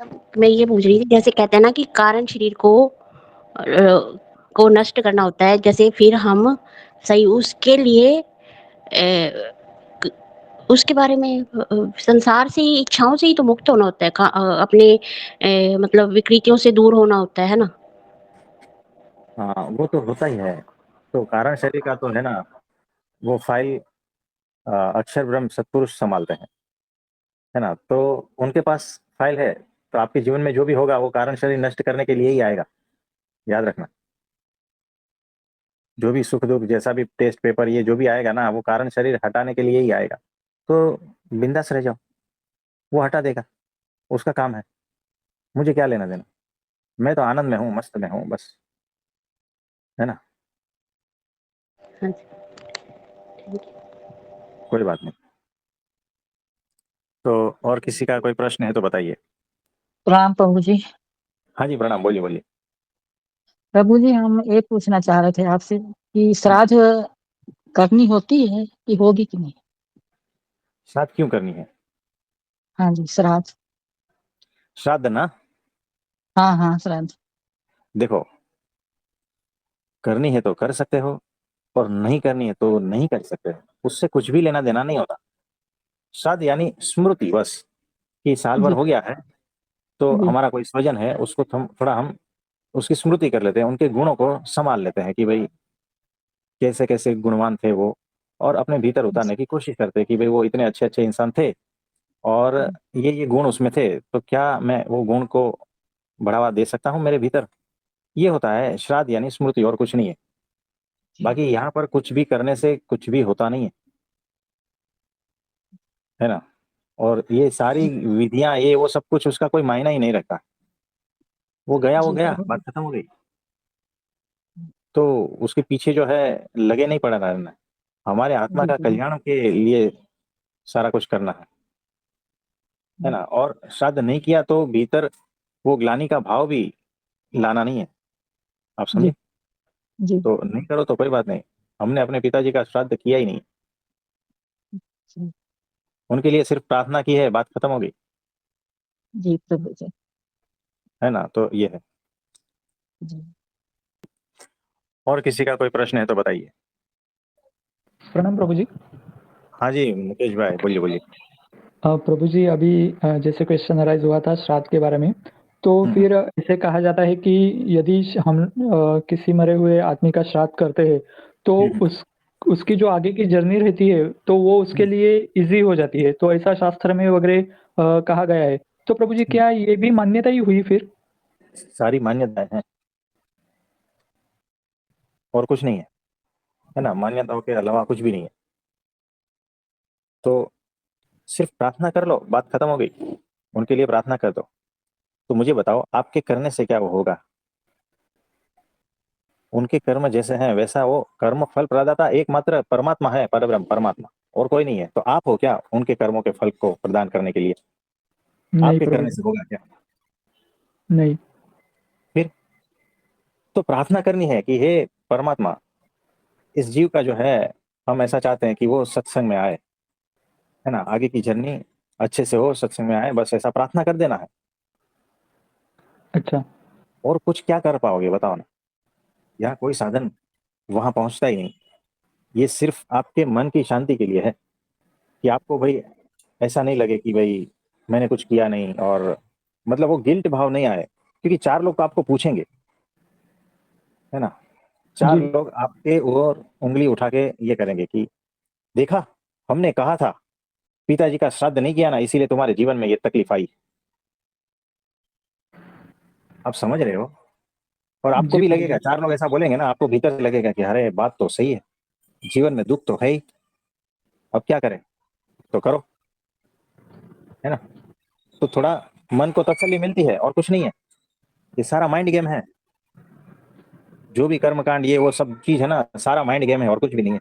मैं ये पूछ रही थी जैसे कहते हैं ना कि कारण शरीर को नष्ट करना होता है, जैसे फिर हम सही उसके लिए क उसके बारे में संसार से ही इच्छाओं से ही तो मुक्त होना होता है, अपने मतलब विकृतियों से दूर होना होता है ना? हाँ, वो तो होता ही है। तो कारण शरीर का तो है ना, वो फाइल अक्षर ब्रह्म सत्पुरुष संभालते हैं, है ना। तो उनके पास फाइल है, तो आपके जीवन में जो भी होगा वो कारण शरीर नष्ट करने के लिए ही आएगा, याद रखना। जो भी सुख दुख, जैसा भी टेस्ट पेपर, ये जो भी आएगा ना, वो कारण शरीर हटाने के लिए ही आएगा। तो बिंदास रह जाओ, वो हटा देगा, उसका काम है। मुझे क्या लेना देना, मैं तो आनंद में हूँ, मस्त में हूँ बस, है ना। हाँ जी, थैंक यू। कोई बात नहीं। तो और किसी का कोई प्रश्न है तो बताइए। प्रणाम प्रभु जी। हाँ जी, प्रणाम, बोलिए बोलिए। प्रभु जी, हम ये पूछना चाह रहे थे आपसे कि श्राद्ध करनी होती है कि होगी कि नहीं? श्राद्ध क्यों करनी है? हाँ जी, श्राद्ध। श्राद्ध ना, हाँ हाँ, श्राद्ध। देखो, करनी है तो कर सकते हो, और नहीं करनी है तो नहीं कर सकते हो। उससे कुछ भी लेना देना नहीं होता। श्राद्ध यानी स्मृति बस, कि साल भर जी हो गया है, तो जी हमारा कोई स्वजन है, उसको हम उसकी स्मृति कर लेते हैं, उनके गुणों को संभाल लेते हैं कि भाई कैसे कैसे गुणवान थे वो, और अपने भीतर उतारने की कोशिश करते हैं कि भाई वो इतने अच्छे अच्छे इंसान थे, और ये गुण उसमें थे, तो क्या मैं वो गुण को बढ़ावा दे सकता हूँ मेरे भीतर। ये होता है श्राद्ध यानी स्मृति, और कुछ नहीं है। जी बाकी यहाँ पर कुछ भी करने से कुछ भी होता नहीं है ना। और ये सारी जी विधियां, ये वो सब कुछ, उसका कोई मायना ही नहीं रखता। वो जी गया, प्रभु बात जी। खत्म हो गई। तो उसके पीछे जो है लगे नहीं पड़ना रहना है। हमारे आत्मा जी का प्रभु। कल्याण के लिए सारा कुछ करना है जी ना। और श्राद्ध नहीं किया तो भीतर वो ग्लानि का भाव भी लाना नहीं है, आप जी समझे। जी तो नहीं करो तो कोई बात नहीं। हमने अपने पिताजी का श्राद्ध किया ही नहीं, जी उनके लिए सिर्फ प्रार्थना की है, बात खत्म हो गई, जी प्रभु जी। है ना। तो ये है। जी और किसी का कोई प्रश्न है तो बताइए। प्रणाम प्रभु जी। हाँ जी, मुकेश भाई, बोलिए बोलिए। प्रभु जी, अभी जैसे क्वेश्चन अराइज हुआ था श्राद्ध के बारे में, तो हम्म फिर ऐसे कहा जाता है कि यदि हम किसी मरे हुए आदमी का श्राद्ध करते हैं तो हम्म उसकी जो आगे की जर्नी रहती है तो वो उसके हम्म, लिए इजी हो जाती है, तो ऐसा शास्त्र में वगैरह कहा गया है। तो प्रभु जी, हम्म। क्या ये भी मान्यता ही हुई फिर? सारी मान्यताएं हैं, और कुछ नहीं है ना। मान्यताओं के अलावा कुछ भी नहीं है। तो सिर्फ प्रार्थना कर लो, बात खत्म हो गई। उनके लिए प्रार्थना कर दो। तो मुझे बताओ, आपके करने से क्या वो होगा? उनके कर्म जैसे हैं वैसा वो कर्म फल प्रदाता एकमात्र परमात्मा है, परब्रह्म परमात्मा, और कोई नहीं है। तो आप हो क्या उनके कर्मों के फल को प्रदान करने के लिए? नहीं आपके प्रभु करने जी। से होगा क्या? नहीं। फिर तो प्रार्थना करनी है कि हे परमात्मा, इस जीव का जो है, हम ऐसा चाहते हैं कि वो सत्संग में आए, है ना, आगे की जर्नी अच्छे से हो, सत्संग में आए, बस ऐसा प्रार्थना कर देना है। अच्छा। और कुछ क्या कर पाओगे बताओ ना। यहाँ कोई साधन वहां पहुंचता ही नहीं। ये सिर्फ आपके मन की शांति के लिए है, कि आपको भाई ऐसा नहीं लगे कि भाई मैंने कुछ किया नहीं, और मतलब वो गिल्ट भाव नहीं आए। क्योंकि चार लोग तो आपको पूछेंगे, है ना। चार जी लोग आपके और उंगली उठा के ये करेंगे कि देखा, हमने कहा था, पिताजी का श्राद्ध नहीं किया ना, इसीलिए तुम्हारे जीवन में ये तकलीफ आई। आप समझ रहे हो। और आपको जी भी प्रभु लगेगा, जी। चार लोग ऐसा बोलेंगे ना, आपको भीतर से लगेगा कि अरे बात तो सही है, जीवन में दुख तो है ही, अब क्या करें। तो करो, है ना। तो थोड़ा मन को तसल्ली मिलती है, और कुछ नहीं है। ये सारा माइंड गेम है। जो भी कर्म कांड ये वो सब चीज है ना, सारा माइंड गेम है, और कुछ भी नहीं है।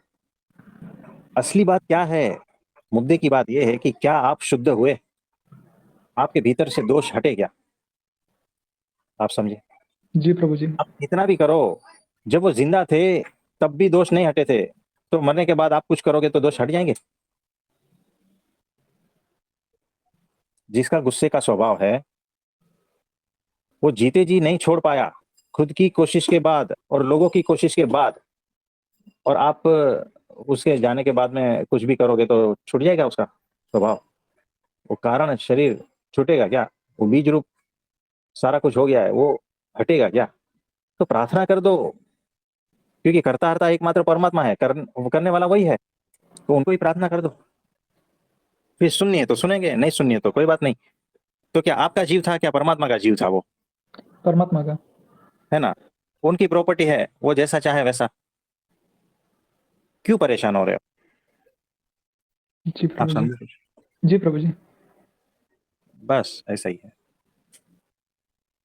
असली बात क्या है, मुद्दे की बात ये है कि क्या आप शुद्ध हुए, आपके भीतर से दोष हटे क्या, आप समझे। जी प्रभु जी। आप कितना भी करो, जब वो जिंदा थे तब भी दोष नहीं हटे थे, तो मरने के बाद आप कुछ करोगे तो दोष हट जाएंगे। जिसका गुस्से का स्वभाव है, वो जीते जी नहीं छोड़ पाया, खुद की कोशिश के बाद और लोगों की कोशिश के बाद, और आप उसके जाने के बाद में कुछ भी करोगे तो छूट जाएगा उसका स्वभाव, वो कारण शरीर छूटेगा क्या? वो बीज रूप सारा कुछ हो गया है, वो हटेगा क्या? तो प्रार्थना कर दो, क्योंकि करता हरता एकमात्र परमात्मा है, करने वाला वही है, तो उनको ही प्रार्थना कर दो। फिर सुननी है तो सुनेंगे, नहीं सुननी है तो कोई बात नहीं। तो क्या आपका जीव था, क्या परमात्मा का जीव था वो? परमात्मा का। है ना? उनकी प्रॉपर्टी है, वो जैसा चाहे वैसा, क्यों परेशान हो रहे हो? जी आप प्रभु जी। समझे? जी प्रभु जी। बस ऐसा ही है।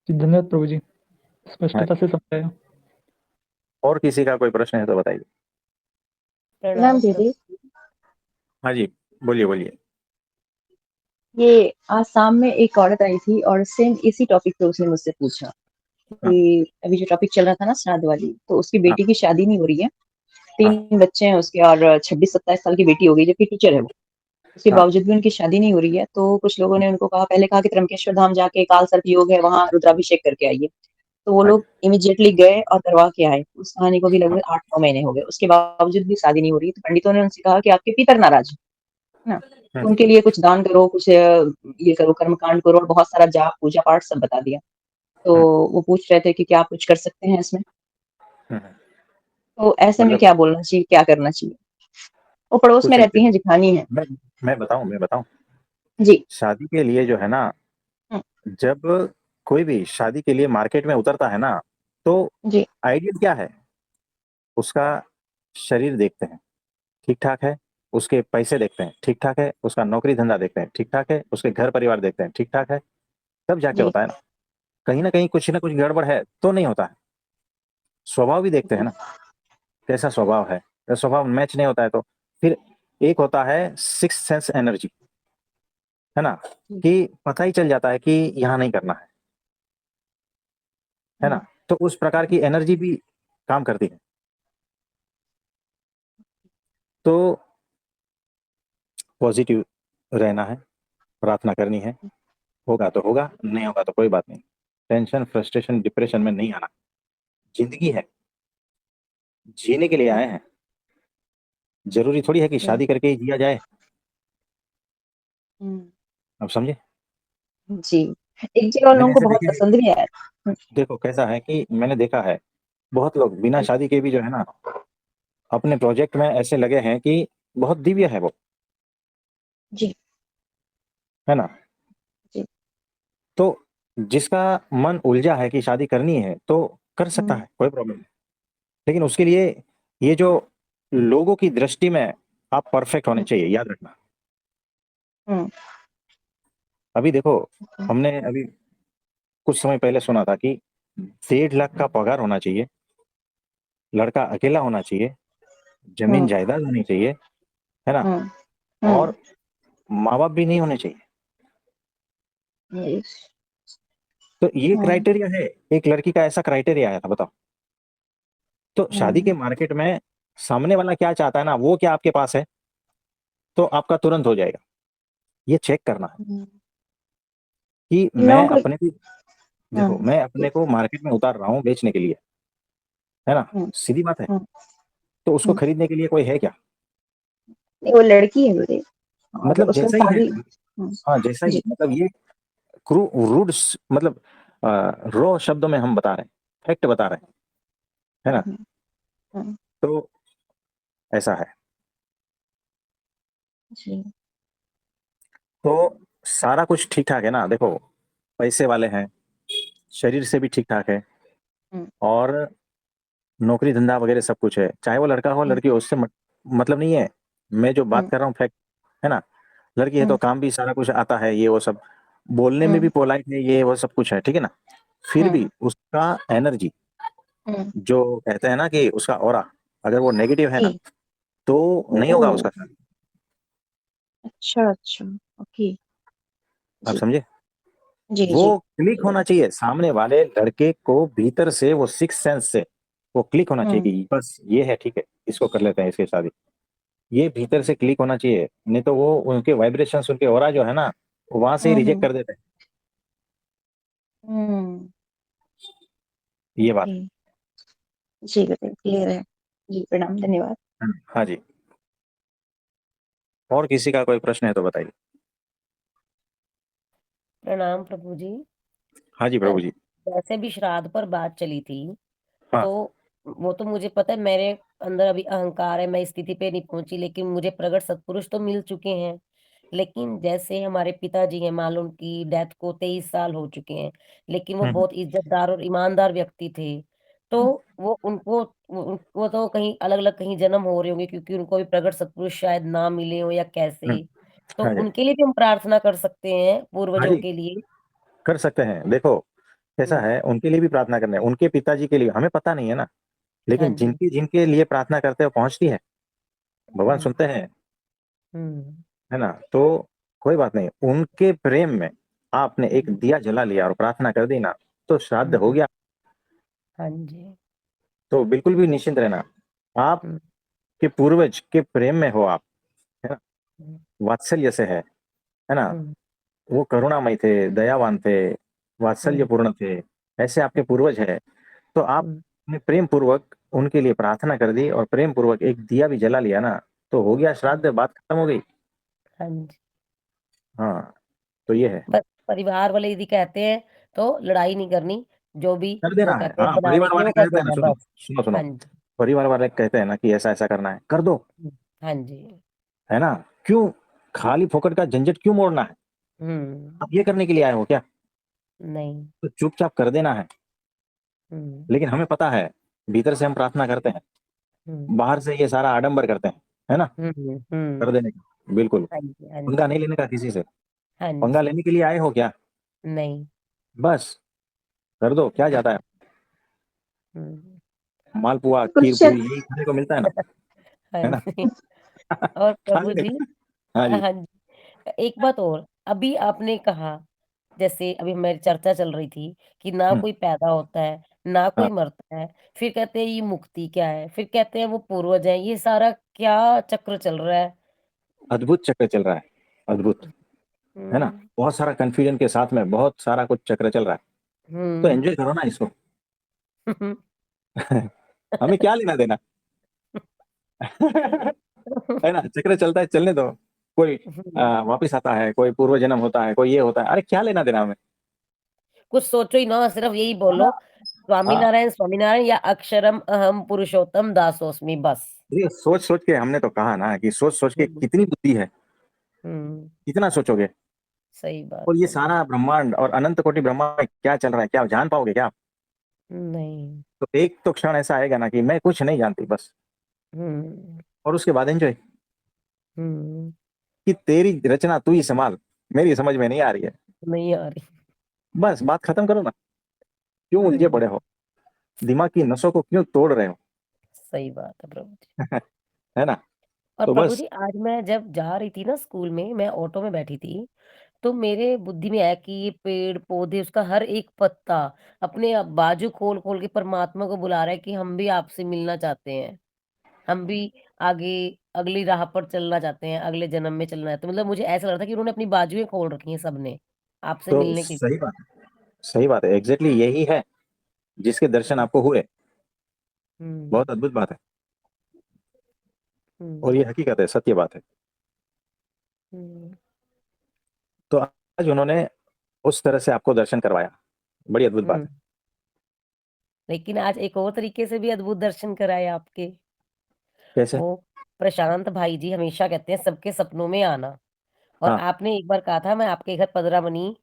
जी, धन्यवाद प्रभु जी, हाँ स्पष्टता जी। से समझाया। और किसी का कोई प्रश्न है तो बताइए। प्रणाम दीदी। हाँ जी, बोलिए बोलिए। ये आज शाम में एक औरत आई थी और सेम इसी टॉपिक पे उसने मुझसे पूछा हाँ कि अभी जो टॉपिक चल रहा था ना श्राद्ध वाली, तो उसकी हाँ बेटी की शादी नहीं हो रही है। हाँ 3 बच्चे हैं उसके और 26-27 साल की बेटी हो गई, जबकि टीचर है वो। उसके हाँ बावजूद भी उनकी शादी नहीं हो रही है। तो कुछ लोगों ने उनको कहा, पहले कहा कि त्र्यंबकेश्वर धाम जाके काल सर्प योग है, वहाँ रुद्राभिषेक करके आइए। तो वो हाँ लोग इमीडिएटली गए और करवा के आए। उस कहानी को भी हाँ लगभग 8-9 महीने हो गए। उसके बावजूद भी शादी नहीं हो रही। तो पंडितों ने उनसे कहा कि आपके पितर नाराज़ हैं, है ना? तो हम्म, उनके लिए कुछ दान करो, कुछ ये करो, कर्मकांड करो, और बहुत सारा जाप, पूजा-पाठ सब बता दिया। तो हम्म, वो पूछ रहे थे कि क्या आप कुछ कर सकते हैं इसमें? हम्म। तो ऐसे में मतलब क्या बोलना चाहिए, क्या करना चाहिए? वो पड़ोस में कुछ नहीं, रहती हैं, देखो, जेठानी हैं। मैं बताऊं। जी। शादी के लिए जो है ना, हुँ, जब कोई भी शादी के लिए मार्केट में उतरता है ना, तो जी। आइडियल क्या है? उसका शरीर देखते हैं, ठीक ठाक है, उसके पैसे देखते हैं, ठीक ठाक है, उसका नौकरी धंधा देखते हैं, ठीक ठाक है, उसके घर परिवार देखते हैं, ठीक ठाक है, तब जाके जी, होता है ना कहीं कुछ ना कुछ गड़बड़ है तो नहीं होता है। स्वभाव भी देखते हैं जी। ना, कैसा स्वभाव है। अगर स्वभाव मैच नहीं होता है तो फिर एक होता है सिक्स सेंस एनर्जी, है ना, हुँ, कि पता ही चल जाता है कि यहाँ नहीं करना है ना? हुँ, तो उस प्रकार की हुँ, एनर्जी भी काम करती है। तो पॉजिटिव रहना है, प्रार्थना करनी है, होगा तो होगा, नहीं होगा तो कोई बात नहीं। टेंशन, फ्रस्ट्रेशन, डिप्रेशन में नहीं आना। जिंदगी है, जीने के लिए आए हैं। जरूरी थोड़ी है कि जी। शादी करके ही जिया जाए। हुँ, अब समझे? जी। एक जगह उन मैंने लोगों को ऐसे बहुत देखे हैं, पसंद भी आया। हुँ, देखो कैसा है कि मैंने देखा है, बहुत लोग बिना जी, शादी के भी जो है ना, अपने प्रोजेक्ट में ऐसे लगे हैं कि बहुत दिव्य है वो, जी, है ना? जी। तो जिसका मन उलझा है कि शादी करनी है तो कर सकता हुँ, है, कोई प्रॉब्लम नहीं। लेकिन उसके लिए ये जो लोगों की दृष्टि में आप परफेक्ट होने हुँ, चाहिए, याद रखना। हुँ, अभी देखो, हुँ, हमने अभी कुछ समय पहले सुना था कि 1.5 लाख का पगार होना चाहिए, लड़का अकेला होना चाहिए, जमीन हुँ, जायदाद होनी चाहिए, है ना, हुँ, हुँ। और माँ बाप भी नहीं होने चाहिए। यस। तो ये हुँ, क्राइटेरिया है, एक लड़की का ऐसा क्राइटेरिया आया था, बताओ। तो शादी के हुँ, मार्केट में सामने वाला क्या चाहता है ना, वो क्या आपके पास है, तो आपका तुरंत हो जाएगा। ये चेक करना है हुँ। कि इन मैं लोगों को। अपने को, देखो हुँ, मैं अपने को मार्केट में उतार रहा हूँ बेचने के लिए, है ना, हुँ, सीधी बात है। हुँ, तो उसको हुँ। खरीदने के लिए कोई है क्या? नहीं, वो लड़की है मेरी, और मतलब उसका जैसा ही है। शादी। हुँ, हाँ, जैसा ही, जी। मतलब ये रूड, मतलब रॉ शब्दों में हम बता रहे हैं, फैक्ट बता रहे हैं, है हुँ, ना? हुँ, हुँ। तो ऐसा है। जी। तो सारा कुछ ठीक ठाक है ना, देखो, पैसे वाले हैं, शरीर से भी ठीक ठाक है, हुँ, और नौकरी धंधा वगैरह सब कुछ है, चाहे वो लड़का हो हुँ, लड़की हो, उससे मतलब नहीं है। मैं जो बात हुँ, कर रहा हूँ फैक्ट, है ना? लड़की है तो हुँ, काम भी सारा कुछ आता है, ये वो सब, बोलने में भी हुँ, पोलाइट है, ये वो सब कुछ है, ठीक है ना? फिर हुँ, भी उसका एनर्जी, हुँ। जो कहते हैं ना कि उसका ऑरा, अगर वो नेगेटिव है ना, जी। तो नहीं होगा ओह! उसका शादी। अच्छा, अच्छा। ओके। आप जी। समझे? जी, वो जी। क्लिक होना चाहिए सामने वाले लड़के को, भीतर से वो सिक्स सेंस से वो क्लिक होना चाहिए हुँ, कि बस ये है, ठीक है, इसको कर लेते हैं, इसके शादी। ये भीतर से क्लिक होना चाहिए, नहीं तो वो उनके वाइब्रेशंस, उनके ऑरा जो है ना, वहां से ही हुँ, रिजेक्ट हुँ, कर देते हैं। हुँ। ये बात। जी। जी, बिल्कुल क्लियर है। जी, प्रणाम, धन्यवाद। हाँ जी, और किसी का कोई प्रश्न है तो बताइए। प्रणाम प्रभु जी। हाँ जी प्रभु जी। वैसे भी श्राद्ध पर बात चली थी, हाँ। तो वो तो मुझे पता है, मेरे अंदर अभी अहंकार है, मैं इस स्थिति पे नहीं पहुंची, लेकिन मुझे प्रगट सत्पुरुष तो मिल चुके हैं। लेकिन जैसे हमारे पिताजी हैं, मान लो उनकी डेथ को 23 साल हो चुके हैं, लेकिन वो हम्म, बहुत इज्जतदार और ईमानदार व्यक्ति थे। तो वो उनको वो तो कहीं अलग अलग कहीं जन्म हो रहे होंगे, क्योंकि उनको भी प्रगट सत्पुरुष शायद ना मिले हो या हम्म, कैसे। तो हाँ जी। उनके लिए भी हम प्रार्थना कर सकते हैं, हाँ पूर्वजों जी, के लिए। कर सकते हैं। देखो कैसा हम्म, है, उनके लिए भी प्रार्थना करना है, उनके पिताजी के लिए हमें पता नहीं है ना, हाँ लेकिन जी। जिनकी जिनके लिए प्रार्थना करते हो पहुंचती है, भगवान हम्म, सुनते हैं, हम्म, है ना। तो कोई बात नहीं, उनके प्रेम में आपने एक हम्म, दिया जला लिया और प्रार्थना कर दी ना, तो श्राद्ध हो हम्म, गया। हाँ जी। तो बिल्कुल भी निश्चिंत रहना, हम्म, आपके पूर्वज के प्रेम में हो आप, है ना, हम्म, वात्सल्य से है ना। हम्म, वो करुणामय थे, दयावान थे, हम्म, वात्सल्यपूर्ण थे, ऐसे आपके पूर्वज है। तो हम्म, आपने प्रेम पूर्वक उनके लिए प्रार्थना कर दी और प्रेम पूर्वक एक दिया भी जला लिया ना, तो हो गया हम्म, श्राद्ध, बात खत्म हो गई। हाँ जी। हाँ, तो ये है, बस परिवार वाले यदि कहते हैं तो लड़ाई नहीं करनी, जो भी कर देना वो है। कहते हैं हाँ, बनाने परिवार के लिए वाले वो कर कहते हैं ना, देना सुनो बस। सुनो सुनो, हाँ जी। परिवार वाले कहते हैं ना कि ऐसा ऐसा करना है, कर दो, हाँ जी। है ना। क्यों खाली फोकट का झंझट क्यों मोड़ना है? हम्म, आप ये करने के लिए आए हो क्या? नहीं। तो चुपचाप कर देना है। हम्म, लेकिन हमें पता है, भीतर से हम प्रार्थना करते हैं, हम्म, बाहर से ये सारा आडंबर करते हैं, है ना, हम्म, कर देने का। बिल्कुल, हाँ जी, हाँ पंगा जी, नहीं लेने का किसी से। हाँ पंगा जी, लेने के लिए आए हो क्या? नहीं। बस कर दो, क्या जाता है। हम्म, मालपुआ खीर कुछ पूरी यही खाने को मिलता है ना, हाँ है ना। जी। और खा प्रभु लेने जी, का। हाँ जी। हाँ जी, एक बात और, अभी आपने कहा, जैसे अभी हमारी चर्चा चल रही थी कि ना हम्म, कोई पैदा होता है, ना हाँ, कोई मरता है, फिर कहते हैं ये मुक्ति क्या है, फिर कहते हैं वो पूर्वज है, ये सारा क्या चक्र चल रहा है? अद्भुत चक्र चल रहा है, अद्भुत, है ना। हम्म, बहुत सारा कंफ्यूजन के साथ में बहुत सारा कुछ चक्र चल रहा है। तो हम्म। एंजॉय करो ना इसको। हमें क्या लेना देना। है ना, चक्र चलता है, चलने दो। कोई वापिस आता है, कोई पूर्व जन्म होता है, कोई ये होता है, अरे क्या लेना देना हमें। कुछ सोचो ही ना, सिर्फ यही बोलो, स्वामी हाँ, नारायण स्वामी नारायण, या अक्षरम अहम पुरुषोत्तम दासोस्मि, बस। ये सोच सोच के हमने तो कहा ना कि सोच सोच के हम्म, कितनी बुद्धि है, हम्म, कितना सोचोगे। सही बात और ये प्रभु जी। सारा ब्रह्मांड और अनंत कोटि ब्रह्मांड में क्या चल रहा है, क्या जान पाओगे क्या आप? नहीं। तो एक तो क्षण ऐसा आएगा ना कि मैं कुछ नहीं जानती बस, हम्म, और उसके बाद एंजॉय, हम्म, कि तेरी रचना तू ही संभाल, मेरी समझ में नहीं आ रही है। नहीं आ रही। बस बात खत्म करो ना, क्यों उलझे हम्म, पड़े हो, दिमाग की नसों को क्यों तोड़ रहे हो। सही बात है प्रभु जी। है ना। और तो प्रभु बस, जी, आज मैं जब जा रही थी ना स्कूल में, मैं ऑटो में बैठी थी, तो मेरे बुद्धि में आया कि ये पेड़ पौधे, उसका हर एक पत्ता अपने बाजू खोल खोल के परमात्मा को बुला रहा है कि हम भी आपसे मिलना चाहते हैं, हम भी आगे अगली राह पर चलना चाहते हैं, अगले जन्म में चलना है। तो मतलब मुझे ऐसा लग रहा था कि उन्होंने अपनी बाजुएं खोल रखी हैं सबने, आपसे तो मिलने के लिए। सही बात है, सही बात है, एग्जैक्टली यही है जिसके दर्शन हम्म, आपको हुए। हम्म, बहुत अद्भुत बात है, और हम्म, ये हकीकत है, सत्य बात है। हम्म, तो आज उन्होंने उस तरह से आपको दर्शन करवाया, बड़ी अद्भुत बात हम्म। है। लेकिन आज एक और तरीके से भी अद्भुत दर्शन कराए आपके। कैसे? वो प्रशांत भाई जी हमेशा कहते हैं सबके सपनों में आना, और हाँ, आपने एक बार कहा था मैं आपके घर 15 मनी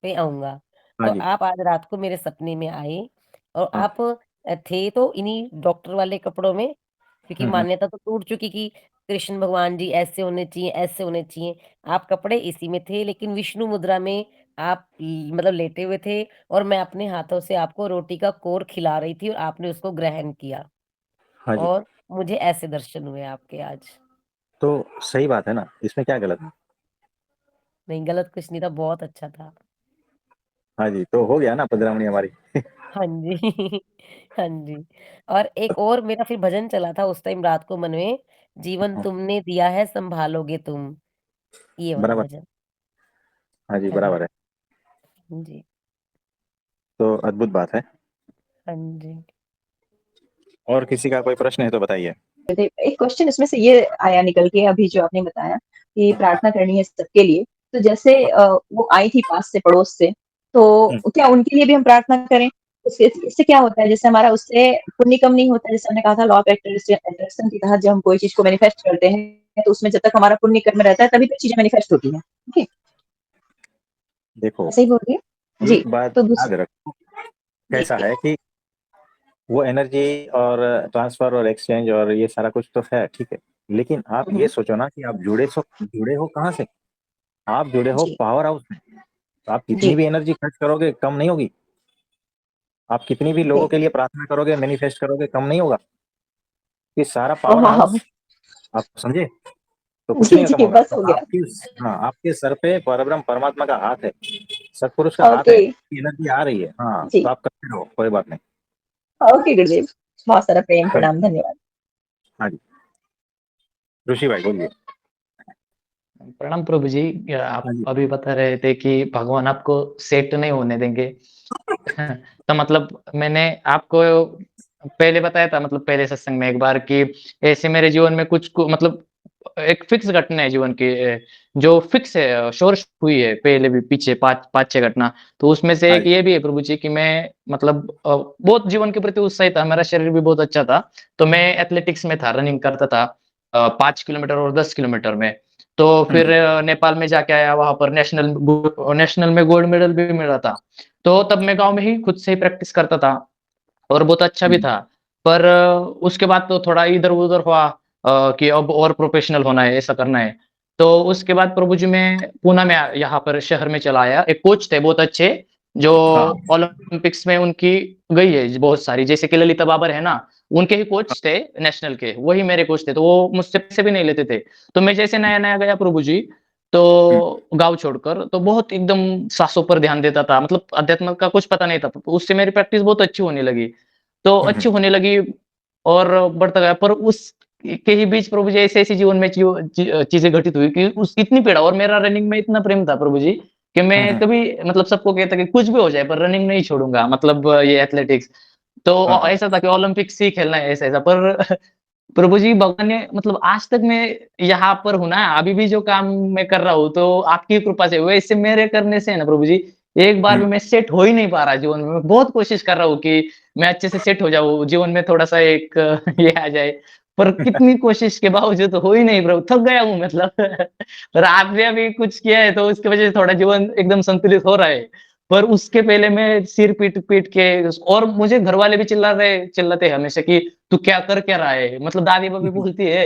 पे आऊंगा। हाँ तो जी, आप आज रात को मेरे सपने में आए, और हाँ, आप थे तो इन्हीं डॉक्टर वाले कपड़ों में, क्योंकि हम्म, मान्यता तो टूट चुकी कि कृष्ण भगवान जी ऐसे होने चाहिए, ऐसे होने चाहिए। आप कपड़े इसी में थे, लेकिन विष्णु मुद्रा में आप मतलब लेटे हुए थे, और मैं अपने हाथों से आपको रोटी का कोर खिला रही थी और आपने उसको ग्रहण किया, हाँ जी। और मुझे ऐसे दर्शन हुए आपके आज। तो सही बात है ना, इसमें क्या गलत। नहीं, गलत कुछ नहीं था, बहुत अच्छा था। हाँ जी, तो हो गया ना पधरामणी हमारी। हाँ जी। हाँ जी। और एक और मेरा फिर भजन चला था उस टाइम रात को मन में, जीवन तुमने दिया है संभालोगे तुम, ये वाला बराबर। भजन। हाँ जी, हाँ बराबर है। जी। तो अद्भुत बात है। हाँ जी। और किसी का कोई प्रश्न है तो बताइए। एक क्वेश्चन इसमें से ये आया निकल के अभी जो आपने बताया कि प्रार्थना करनी है सबके लिए, तो जैसे वो आई थी पास से पड़ोस से, तो क्या उनके लिए भी हम प्रार्थना करें? उससे इससे क्या होता है? जैसे हमारा उससे पुण्य कम नहीं होता, जैसे हमने कहा था लॉ ऑफ अट्रैक्शन के तहत जब हम कोई चीज़ को मैनिफेस्ट करते हैं, तो उसमें जब तक हमारा पुण्य कर्म रहता है तभी तो चीज़ें मैनिफेस्ट होती हैं। ओके, देखो, सही बोल रही हूँ? जी, एक बात तो याद रखो, जी, कैसा जी। है कि वो एनर्जी और ट्रांसफर और एक्सचेंज और ये सारा कुछ तो है, ठीक है, लेकिन आप हुँ, ये हुँ। सोचो ना कि आप जुड़े हो कहाँ से? आप जुड़े हो जी, पावर हाउस में। तो आप कितनी जी, भी एनर्जी खर्च करोगे कम नहीं होगी। आप कितनी भी लोगों जी। के लिए प्रार्थना करोगे, मैनिफेस्ट करोगे, कम नहीं होगा। ये सारा हाँ, पावर हाँ, हाउस, हाँ। आप समझे, तो कुछ जी, नहीं खत्म जी, होगा। बस तो हो गया। आपकी, हाँ, आपके सर पे परब्रह्म परमात्मा का हाथ है, सतपुरुष का हाथ ओके, है, एनर्जी आ रही है, हाँ, जी। तो आप करते रहो, कोई बात नहीं। ओके गुरुदेव, बहुत सारा प्रेम, हाँ जी, प्रणाम, धन्यवाद। हाँ जी, ऋषि भाई बोलिए। प्रणाम प्रभु जी। हाँ आप जी, अभी बता रहे थे कि भगवान आपको सेट नहीं होने देंगे। तो मतलब मैंने आपको पहले बताया था, मतलब पहले सत्संग में एक बार, कि ऐसे मेरे जीवन में मतलब एक फिक्स घटना है जीवन की, जो फिक्स है, सोर्स हुई है पहले भी, पीछे 5-6 घटना। तो उसमें से हाँ एक ये भी है प्रभु जी कि मैं मतलब बहुत जीवन के प्रति उत्साही था, मेरा शरीर भी बहुत अच्छा था। तो मैं एथलेटिक्स में था, रनिंग करता था 5 किलोमीटर और 10 किलोमीटर में। तो फिर नेपाल में जाके आया, वहाँ पर नेशनल में गोल्ड मेडल भी मिला था। तो तब मैं गाँव में ही खुद से ही प्रैक्टिस करता था और बहुत अच्छा भी था। पर उसके बाद तो थोड़ा इधर-उधर हुआ कि अब और प्रोफेशनल होना है, ऐसा करना है। तो उसके बाद प्रभु जी मैं पूना में यहाँ पर शहर में चला आया। एक कोच थे बहुत अच्छे, जो हाँ ओलंपिक्स में उनकी गई है बहुत सारी, जैसे कि ललिता बाबर है ना, उनके ही कोच थे नेशनल के, वही मेरे कोच थे। तो वो मुझसे पैसे भी नहीं लेते थे। तो मैं जैसे नया-नया गया प्रभु जी, तो गाँव छोड़कर, तो बहुत एकदम साँसों पर ध्यान देता था, मतलब अध्यात्म का कुछ पता नहीं था। उससे मेरी प्रैक्टिस बहुत अच्छी होने लगी। तो अच्छी होने लगी और बढ़ता गया। पर उस के ही बीच प्रभु जी ऐसी-ऐसी जीवन में चीज़ें घटित हुई कि उस इतनी पीड़ा, और मेरा रनिंग में इतना प्रेम था प्रभु जी, कि मैं कभी मतलब सबको कहता कि कुछ भी हो जाए पर रनिंग नहीं छोड़ूँगा, मतलब ये एथलेटिक्स। तो हाँ ऐसा था कि ओलंपिक्स ही खेलना है, ऐसा-ऐसा। पर प्रभु जी, भगवान ने मतलब आज तक मैं यहाँ पर हूँ ना, अभी भी जो काम मैं कर रहा हूँ, तो आपकी कृपा से। वैसे मेरे करने से है ना प्रभु जी, एक बार भी मैं सेट हो ही नहीं पा रहा जीवन में। मैं बहुत कोशिश कर रहा हूँ कि मैं अच्छे से सेट हो जाऊँ, जीवन में थोड़ा-सा एक ये आ जाए, पर कितनी कोशिश के बावजूद हो ही नहीं प्रभु, थक गया हूँ मतलब। और आपने अभी कुछ किया है, तो उसकी वजह से थोड़ा जीवन एकदम संतुलित हो रहा है। पर उसके पहले मैं सिर पीट-पीट के, और मुझे घरवाले भी चिल्लाते हैं हमेशा कि तू क्या रहा है? मतलब दादी भी बोलती है।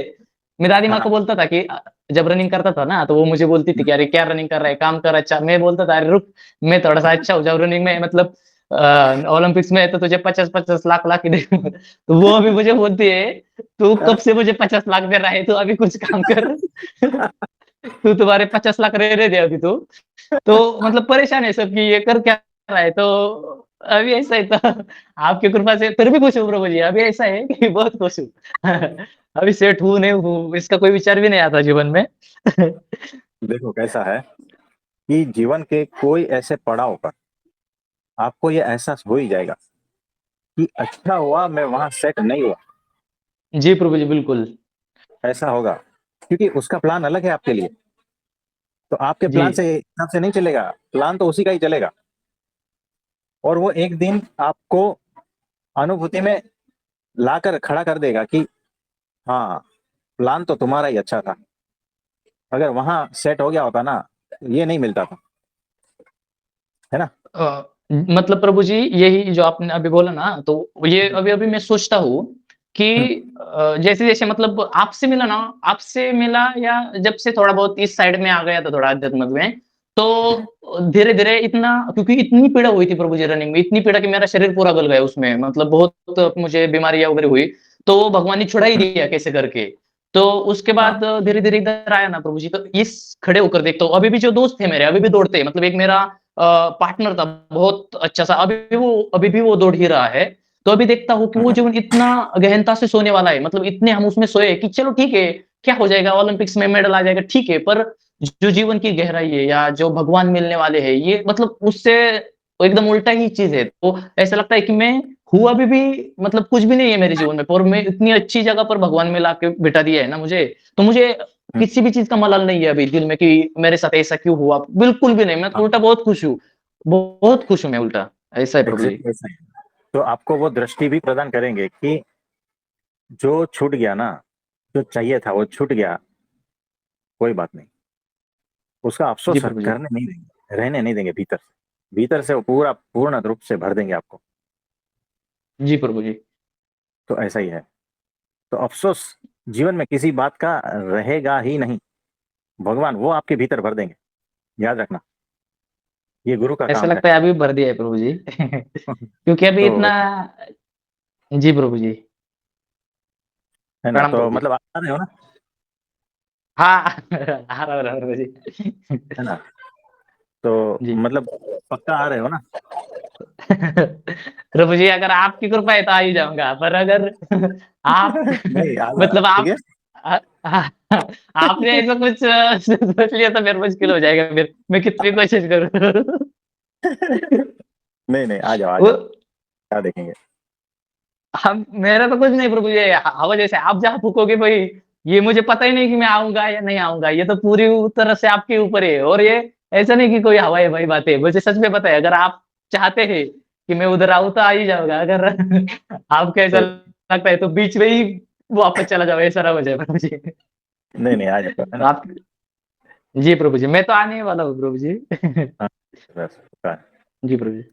मैं दादी माँ को हाँ बोलता था कि जब रनिंग करता था ना, तो वो मुझे बोलती थी कि अरे क्या रनिंग कर रहा है? काम कर अच्छा। मैं बोलता था अरे रुक, मैं थोड़ा-सा अच्छा हो जाऊँ रनिंग में, मतलब ओलंपिक्स में तो तुझे 50-50 लाख ही दूँगा। तो वो अभी मुझे बोलती है, "तू कब से मुझे 50 लाख दे रहा है? तू अभी कुछ काम कर। तू तुम्हारे 50 लाख रहने दे अभी तू।" तो मतलब परेशान है सब कि ये कर क्या रहा है? तो अभी ऐसा ही था, आपकी कृपा से फिर भी खुश हूँ प्रभु जी, अभी ऐसा है कि बहुत खुश हूँ। अभी सेट हूँ, नहीं हूँ, इसका कोई विचार भी नहीं आता जीवन में। देखो कैसा है कि जीवन के कोई ऐसे पड़ाव पर आपको ये एहसास हो ही जाएगा कि अच्छा हुआ मैं वहां सेट नहीं हुआ। जी प्रभु जी, बिल्कुल। ऐसा होगा क्योंकि उसका प्लान अलग है आपके लिए। तो आपके जी। प्लान से हिसाब से नहीं चलेगा, प्लान तो उसी का ही चलेगा। और वो एक दिन आपको अनुभूति में लाकर खड़ा कर देगा कि हाँ, प्लान तो तुम्हारा ही अच्छा था। अगर वहां सेट हो गया होता ना, ये नहीं मिलता था, है ना। मतलब प्रभु जी, यही जो आपने अभी बोला ना, तो ये अभी-अभी मैं सोचता हूँ कि जैसे-जैसे मतलब आपसे मिला ना, आपसे मिला या जब से थोड़ा बहुत इस साइड में आ गया था थोड़ा अध्यात्म में, तो धीरे-धीरे इतना, क्योंकि इतनी पीड़ा हुई थी प्रभु जी रनिंग में, इतनी पीड़ा कि मेरा शरीर पूरा गल गया उसमें, मतलब बहुत मुझे बीमारियाँ वगैरह हुई, तो भगवान ने छुड़ा ही दिया कैसे करके। तो उसके हाँ बाद धीरे-धीरे इधर आया ना प्रभु जी, तो इस खड़े होकर देखता हूँ, अभी भी जो दोस्त थे मेरे, अभी भी दौड़ते हैं, मतलब एक मेरा पार्टनर था बहुत अच्छा-सा, अभी भी वो दौड़ ही रहा है। तो अभी देखता हूँ कि वो जीवन इतना गहनता से सोने वाला है, मतलब इतने हम उसमें सोए कि चलो ठीक है, क्या हो जाएगा, ओलंपिक्स में मेडल आ जाएगा, ठीक है, पर जो जीवन की गहराई है या जो भगवान मिलने वाले हैं, ये मतलब उससे वो एकदम उल्टा ही चीज़ है। तो ऐसा लगता है कि मैं हूँ अभी भी मतलब कुछ भी नहीं है मेरे जीवन में, और मैं इतनी अच्छी जगह पर भगवान में लाके बिठा दिया है ना मुझे, तो मुझे किसी भी चीज़ का मलाल नहीं है अभी दिल में कि मेरे साथ ऐसा क्यों हुआ? बिल्कुल भी नहीं, मैं तो हाँ। उल्टा बहुत खुश हूँ। बहुत खुश हूँ मैं उल्टा, ऐसा है प्रभु जी। एग्ज़ैक्टली ऐसा ही है। तो आपको वो दृष्टि भी प्रदान करेंगे कि जो छूट गया ना, जो चाहिए था वो छूट गया, कोई बात नहीं। उसका जी अफ़सोस प्रभु जी। करने नहीं देंगे, रहने नहीं देंगे भीतर से। भीतर से वो पूरा पूर्ण रूप से भर देंगे आपको। जी प्रभु जी। तो ऐसा ही है। तो अफ़सोस जीवन में किसी बात का रहेगा ही नहीं। भगवान वो आपके भीतर भर देंगे, याद रखना। ये गुरु का ऐसा काम है। लगता है अभी भर दिया है प्रभु जी। क्योंकि अभी तो इतना जी प्रभु जी, है ना? प्रणाम तो प्रभु जी। मतलब आप आ रहे हो ना? हाँ, आ रहा प्रभु जी। है ना? तो जी। मतलब पक्का आ रहे हो ना? प्रभु जी अगर आपकी कृपा है तो आ ही जाऊँगा, पर अगर आप नहीं, आ जाना, मतलब ठीक आप है? अ, आपने ऐसा कुछ सोच लिया तो फिर मुश्किल हो जाएगा फिर, मैं कितनी कोशिश करूँ। नहीं, नहीं, आ वो जाओ, क्या देखेंगे? हम मेरा तो कुछ नहीं प्रभु जी, हवा जैसे आप जहाँ फूकोगे भई, ये मुझे पता ही नहीं कि मैं आऊँगा या नहीं आऊँगा, ये तो पूरी तरह से आपके ऊपर है, और ये ऐसा नहीं कि कोई हवाई-हवाई बात है, मुझे सच में पता है अगर आप चाहते हैं कि मैं उधर आऊँ तो आ ही जाऊँगा, अगर आपको ऐसा तो लगता है तो बीच में ही वापस चला जाओ, ऐसा ना हो जाए प्रभु जी। नहीं, नहीं, आ जाओ, है तो ना? आप जी प्रभु जी, मैं तो आने ही वाला हूँ प्रभु जी। हाँ, बस, हाँ। जी प्रभु जी।